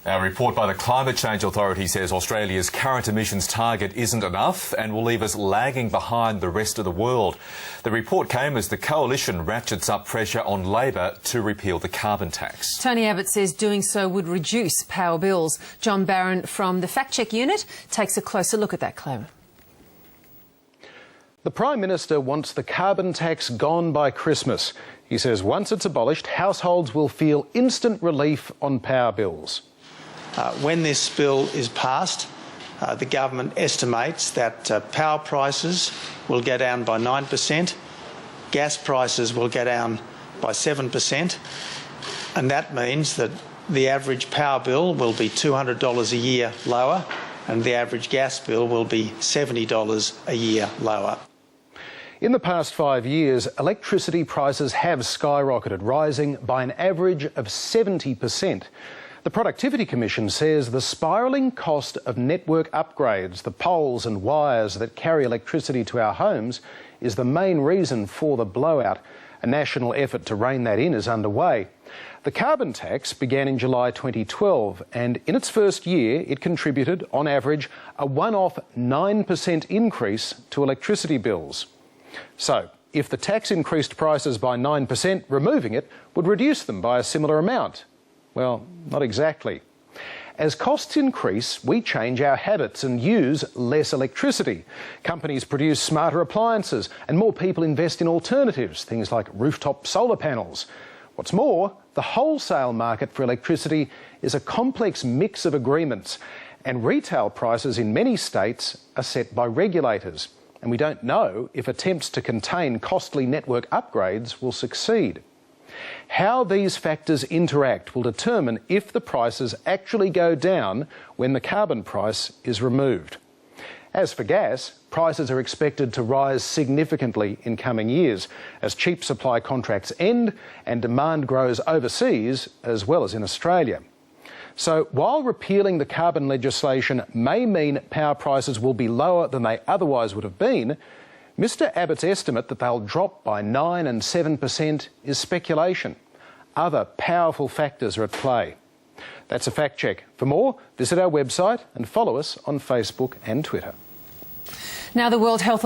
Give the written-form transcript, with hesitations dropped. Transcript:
A report by the Climate Change Authority says Australia's current emissions target isn't enough and will leave us lagging behind the rest of the world. The report came as the coalition ratchets up pressure on Labor to repeal the carbon tax. Tony Abbott says doing so would reduce power bills. John Barron from the Fact Check unit takes a closer look at that claim. The Prime Minister wants the carbon tax gone by Christmas. He says once it's abolished, households will feel instant relief on power bills. When this bill is passed, the government estimates that power prices will go down by 9%, gas prices will go down by 7%, and that means that the average power bill will be $200 a year lower and the average gas bill will be $70 a year lower. In the past 5 years, electricity prices have skyrocketed, rising by an average of 70%. The Productivity Commission says the spiralling cost of network upgrades, the poles and wires that carry electricity to our homes, is the main reason for the blowout. A national effort to rein that in is underway. The carbon tax began in July 2012 and in its first year it contributed, on average, a one-off 9% increase to electricity bills. So, if the tax increased prices by 9%, removing it would reduce them by a similar amount. Well, not exactly. As costs increase, we change our habits and use less electricity. Companies produce smarter appliances and more people invest in alternatives, things like rooftop solar panels. What's more, the wholesale market for electricity is a complex mix of agreements, and retail prices in many states are set by regulators. And we don't know if attempts to contain costly network upgrades will succeed. How these factors interact will determine if the prices actually go down when the carbon price is removed. As for gas, prices are expected to rise significantly in coming years as cheap supply contracts end and demand grows overseas as well as in Australia. So while repealing the carbon legislation may mean power prices will be lower than they otherwise would have been, Mr Abbott's estimate that they'll drop by 9% and 7% is speculation. Other powerful factors are at play. That's a fact check. For more, visit our website and follow us on Facebook and Twitter. Now, the World Health